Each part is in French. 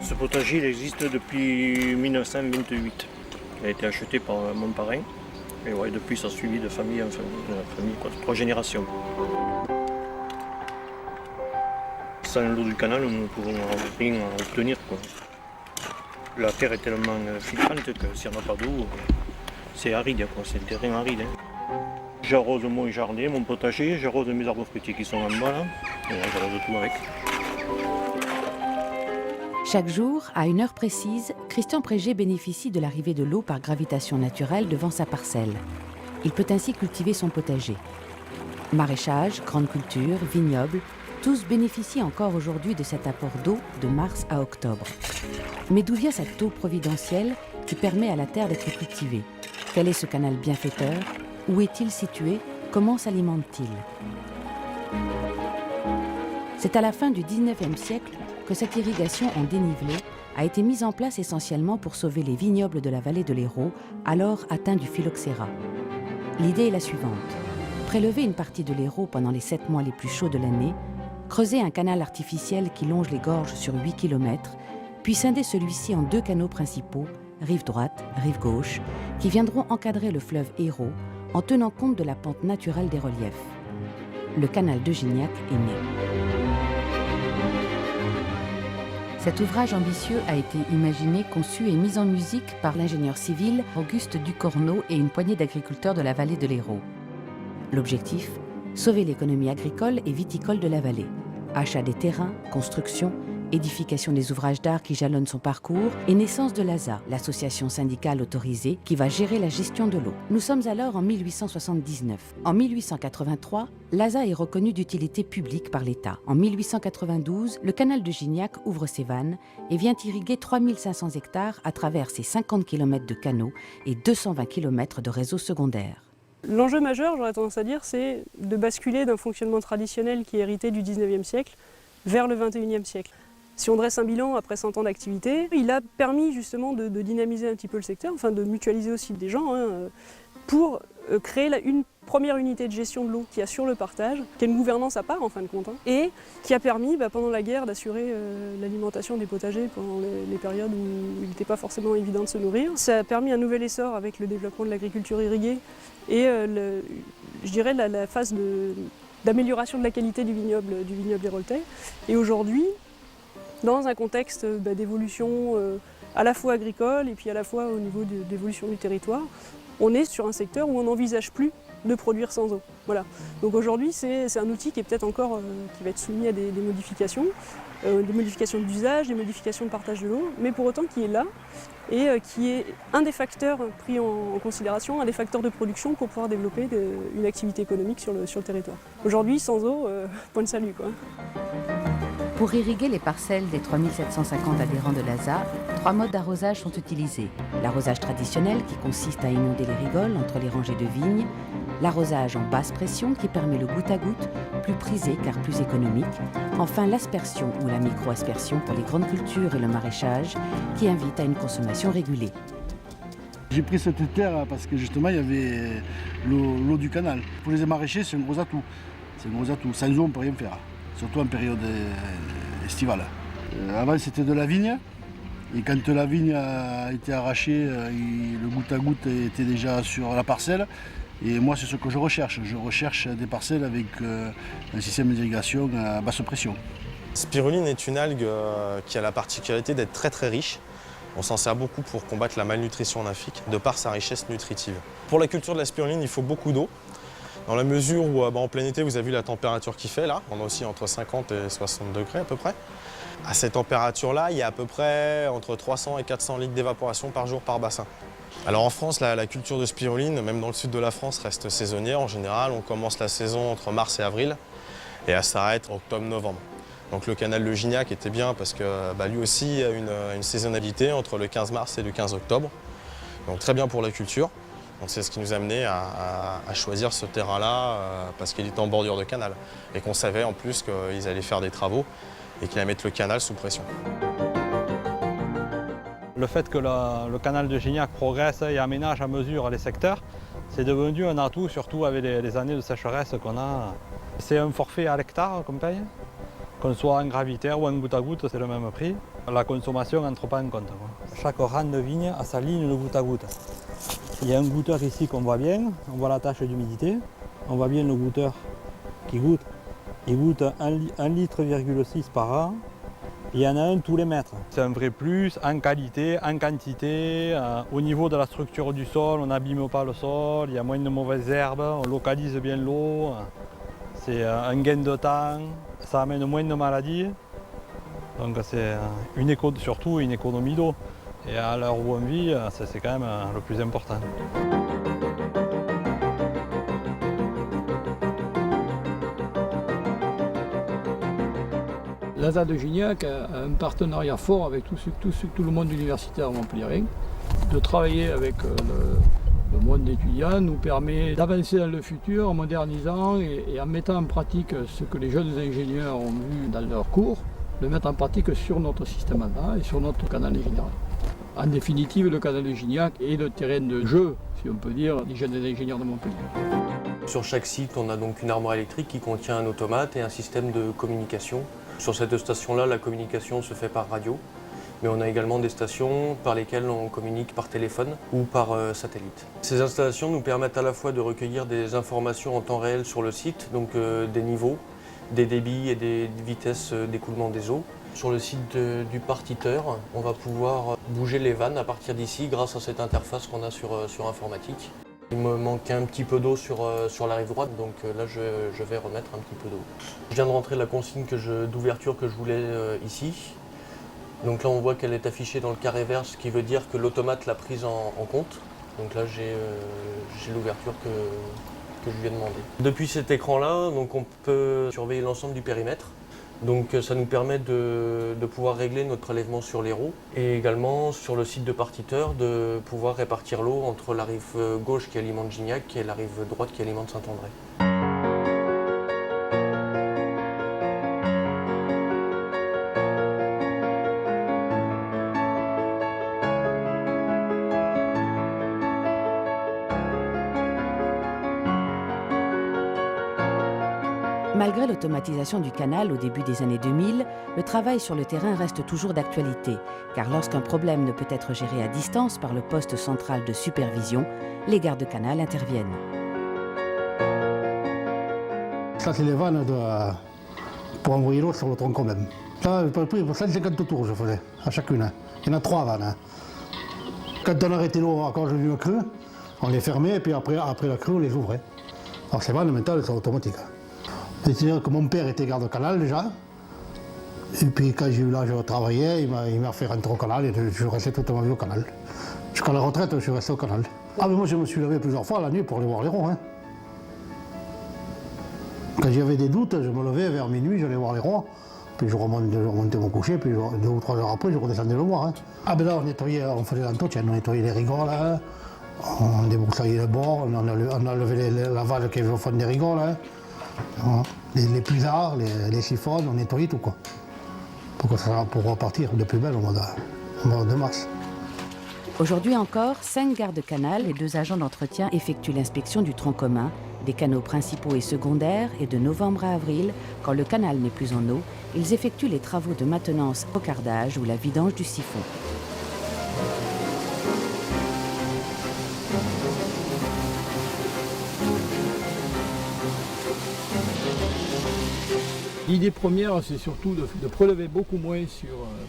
Ce potager il existe depuis 1928. Il a été acheté par mon parrain. Et ouais, depuis ça a suivi de famille en famille, quoi, 3 générations. Sans l'eau du canal, nous ne pouvons rien obtenir, quoi. La terre est tellement filtrante que s'il n'y en a pas d'eau, c'est aride, quoi. C'est un terrain aride. J'arrose mon jardin, mon potager, j'arrose mes arbres fruitiers qui sont en bas là, et là, j'arrose tout avec. Chaque jour, à une heure précise, Christian Prégé bénéficie de l'arrivée de l'eau par gravitation naturelle devant sa parcelle. Il peut ainsi cultiver son potager. Maraîchage, grande culture, vignoble, tous bénéficient encore aujourd'hui de cet apport d'eau de mars à octobre. Mais d'où vient cette eau providentielle qui permet à la terre d'être cultivée? Quel est ce canal bienfaiteur? Où est-il situé? Comment s'alimente-t-il? C'est à la fin du XIXe siècle que cette irrigation en dénivelé a été mise en place essentiellement pour sauver les vignobles de la vallée de l'Hérault, alors atteints du phylloxéra. L'idée est la suivante. Prélever une partie de l'Hérault pendant les 7 mois les plus chauds de l'année, creuser un canal artificiel qui longe les gorges sur 8 km, puis scinder celui-ci en 2 canaux principaux, rive droite, rive gauche, qui viendront encadrer le fleuve Hérault en tenant compte de la pente naturelle des reliefs. Le canal de Gignac est né. Cet ouvrage ambitieux a été imaginé, conçu et mis en musique par l'ingénieur civil Auguste Ducorneau et une poignée d'agriculteurs de la vallée de l'Hérault. L'objectif, sauver l'économie agricole et viticole de la vallée. Achat des terrains, construction, édification des ouvrages d'art qui jalonnent son parcours et naissance de l'ASA, l'association syndicale autorisée qui va gérer la gestion de l'eau. Nous sommes alors en 1879. En 1883, l'ASA est reconnue d'utilité publique par l'État. En 1892, le canal de Gignac ouvre ses vannes et vient irriguer 3500 hectares à travers ses 50 km de canaux et 220 km de réseaux secondaires. L'enjeu majeur, j'aurais tendance à dire, c'est de basculer d'un fonctionnement traditionnel qui est hérité du 19e siècle vers le 21e siècle. Si on dresse un bilan après 100 ans d'activité, il a permis justement de dynamiser un petit peu le secteur, enfin de mutualiser aussi des gens, pour créer une première unité de gestion de l'eau qui assure le partage, qui a une gouvernance à part en fin de compte, et qui a permis pendant la guerre d'assurer l'alimentation des potagers pendant les périodes où il n'était pas forcément évident de se nourrir. Ça a permis un nouvel essor avec le développement de l'agriculture irriguée et je dirais la phase d'amélioration de la qualité du vignoble héraultais. Et aujourd'hui, dans un contexte d'évolution à la fois agricole et puis à la fois au niveau d'évolution du territoire, on est sur un secteur où on n'envisage plus de produire sans eau. Voilà. Donc aujourd'hui, c'est un outil qui est peut-être encore qui va être soumis à des modifications d'usage, des modifications de partage de l'eau, mais pour autant qui est là et qui est un des facteurs pris en considération, un des facteurs de production pour pouvoir développer une activité économique sur le territoire. Aujourd'hui, sans eau, point de salut, quoi. Pour irriguer les parcelles des 3750 adhérents de l'ASA, 3 modes d'arrosage sont utilisés. L'arrosage traditionnel qui consiste à inonder les rigoles entre les rangées de vignes, l'arrosage en basse pression qui permet le goutte à goutte, plus prisé car plus économique, enfin l'aspersion ou la micro-aspersion pour les grandes cultures et le maraîchage qui invite à une consommation régulée. J'ai pris cette terre parce que justement il y avait l'eau du canal. Pour les maraîchers, c'est un gros atout. C'est un gros atout. Sans eau, on ne peut rien faire. Surtout en période estivale. Avant, c'était de la vigne. Et quand la vigne a été arrachée, le goutte à goutte était déjà sur la parcelle. Et moi, c'est ce que je recherche. Je recherche des parcelles avec un système d'irrigation à basse pression. Spiruline est une algue qui a la particularité d'être très très riche. On s'en sert beaucoup pour combattre la malnutrition en Afrique, de par sa richesse nutritive. Pour la culture de la spiruline, il faut beaucoup d'eau. Dans la mesure où en plein été, vous avez vu la température qu'il fait là, on a aussi entre 50 et 60 degrés à peu près. À cette température-là, il y a à peu près entre 300 et 400 litres d'évaporation par jour par bassin. Alors en France, la culture de spiruline, même dans le sud de la France, reste saisonnière en général. On commence la saison entre mars et avril et elle s'arrête en octobre-novembre. Donc le canal de Gignac était bien parce que lui aussi a une saisonnalité entre le 15 mars et le 15 octobre. Donc très bien pour la culture. Donc c'est ce qui nous a amené à choisir ce terrain-là parce qu'il était en bordure de canal et qu'on savait en plus qu'ils allaient faire des travaux et qu'ils allaient mettre le canal sous pression. Le fait que le canal de Gignac progresse et aménage à mesure les secteurs, c'est devenu un atout, surtout avec les années de sécheresse qu'on a. C'est un forfait à l'hectare qu'on paye, qu'on soit en gravitaire ou en goutte à goutte, c'est le même prix. La consommation n'entre pas en compte, quoi. Chaque rang de vigne a sa ligne de goutte à goutte. Il y a un goûteur ici qu'on voit bien, on voit la tache d'humidité, on voit bien le goûteur qui goûte. Il goûte 1,6 litre par an. Il y en a un tous les mètres. C'est un vrai plus en qualité, en quantité. Au niveau de la structure du sol, on n'abîme pas le sol, il y a moins de mauvaises herbes, on localise bien l'eau. C'est un gain de temps, ça amène moins de maladies. Donc c'est surtout une économie d'eau. Et à l'heure où on vit, c'est quand même le plus important. L'ASA de Gignac a un partenariat fort avec tout le monde universitaire montpelliérain. De travailler avec le monde étudiant nous permet d'avancer dans le futur en modernisant et en mettant en pratique ce que les jeunes ingénieurs ont vu dans leurs cours, le mettre en pratique sur notre système ASA et sur notre canal en général. En définitive, le canal de Gignac est le terrain de jeu, si on peut dire, des jeunes ingénieurs de Montpellier. Sur chaque site, on a donc une armoire électrique qui contient un automate et un système de communication. Sur cette station-là, la communication se fait par radio, mais on a également des stations par lesquelles on communique par téléphone ou par satellite. Ces installations nous permettent à la fois de recueillir des informations en temps réel sur le site, donc des niveaux, des débits et des vitesses d'écoulement des eaux. Sur le site du partiteur, on va pouvoir bouger les vannes à partir d'ici grâce à cette interface qu'on a sur informatique. Il me manque un petit peu d'eau sur la rive droite, donc là je vais remettre un petit peu d'eau. Je viens de rentrer la consigne d'ouverture que je voulais ici. Donc là on voit qu'elle est affichée dans le carré vert, ce qui veut dire que l'automate l'a prise en compte. Donc là j'ai l'ouverture que je lui ai demandé. Depuis cet écran-là, donc on peut surveiller l'ensemble du périmètre. Donc ça nous permet de pouvoir régler notre prélèvement sur l'Hérault et également sur le site de partiteur de pouvoir répartir l'eau entre la rive gauche qui alimente Gignac et la rive droite qui alimente Saint-André. Malgré l'automatisation du canal au début des années 2000, le travail sur le terrain reste toujours d'actualité, car lorsqu'un problème ne peut être géré à distance par le poste central de supervision, les gardes-canal interviennent. Ça, c'est les vannes pour envoyer l'eau sur le tronc quand même. Ça, j'ai pris pour 150 tours, je faisais, à chacune. Il y en a 3 vannes. Quand on arrêtait l'eau quand je vu crue, on les fermait et puis après la crue, on les ouvrait. Alors ces vannes, maintenant, elles sont automatiques. C'est-à-dire que mon père était garde-canal déjà. Et puis quand j'ai eu l'âge de travailler, il m'a fait rentrer au canal et je suis resté toute ma vie au canal. Jusqu'à la retraite, je suis resté au canal. Ah mais moi je me suis levé plusieurs fois la nuit pour aller voir les ronds. Hein. Quand j'avais des doutes, je me levais vers minuit, j'allais voir les ronds. Puis je remontais mon coucher, puis 2 ou 3 heures après, je redescendais le voir. Hein. Ah ben là on faisait l'entretien, on nettoyait les rigoles, hein. On débroussaillait le bord, on enlevait la vague qui avait au fond des rigoles. Hein. Les puisards, les chiffons, on nettoyait tout quoi. Pour repartir de plus belle au mois de mars. Aujourd'hui encore, 5 gardes-canal et 2 agents d'entretien effectuent l'inspection du tronc commun, des canaux principaux et secondaires, et de novembre à avril, quand le canal n'est plus en eau, ils effectuent les travaux de maintenance au cardage ou la vidange du siphon. L'idée première, c'est surtout de prélever beaucoup moins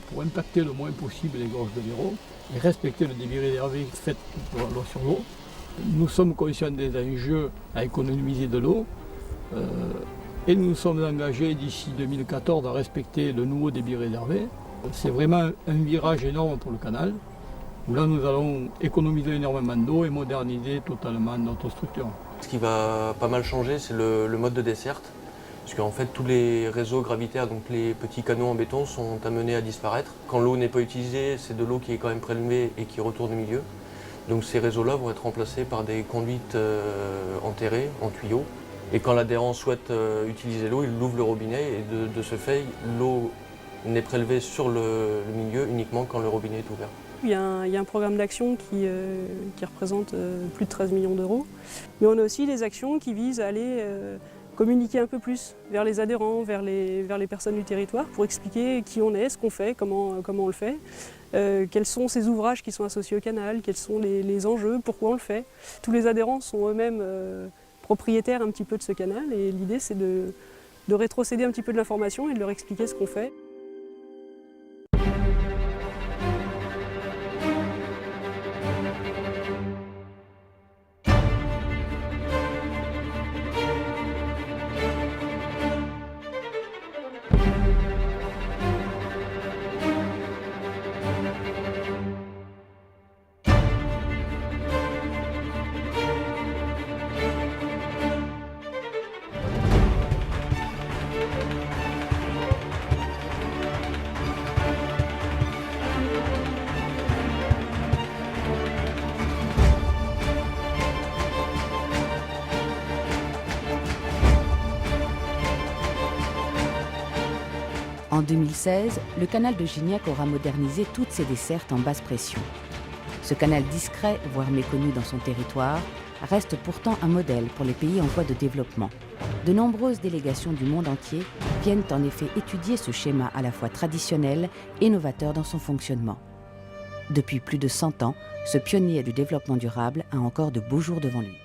pour impacter le moins possible les gorges de l'Hérault et respecter le débit réservé fait pour l'eau sur l'eau. Nous sommes conscients des enjeux à économiser de l'eau et nous sommes engagés d'ici 2014 à respecter le nouveau débit réservé. C'est vraiment un virage énorme pour le canal où là nous allons économiser énormément d'eau et moderniser totalement notre structure. Ce qui va pas mal changer, c'est le mode de desserte. Parce qu'en fait, tous les réseaux gravitaires, donc les petits canaux en béton, sont amenés à disparaître. Quand l'eau n'est pas utilisée, c'est de l'eau qui est quand même prélevée et qui retourne au milieu. Donc ces réseaux-là vont être remplacés par des conduites enterrées en tuyaux. Et quand l'adhérent souhaite utiliser l'eau, il ouvre le robinet et de ce fait, l'eau n'est prélevée sur le milieu uniquement quand le robinet est ouvert. Il y a un programme d'action qui représente plus de 13 millions d'euros. Mais on a aussi des actions qui visent à aller communiquer un peu plus vers les adhérents, vers les personnes du territoire, pour expliquer qui on est, ce qu'on fait, comment on le fait, quels sont ces ouvrages qui sont associés au canal, quels sont les enjeux, pourquoi on le fait. Tous les adhérents sont eux-mêmes propriétaires un petit peu de ce canal et l'idée c'est de rétrocéder un petit peu de l'information et de leur expliquer ce qu'on fait. En 2016, le canal de Gignac aura modernisé toutes ses dessertes en basse pression. Ce canal discret, voire méconnu dans son territoire, reste pourtant un modèle pour les pays en voie de développement. De nombreuses délégations du monde entier viennent en effet étudier ce schéma à la fois traditionnel et novateur dans son fonctionnement. Depuis plus de 100 ans, ce pionnier du développement durable a encore de beaux jours devant lui.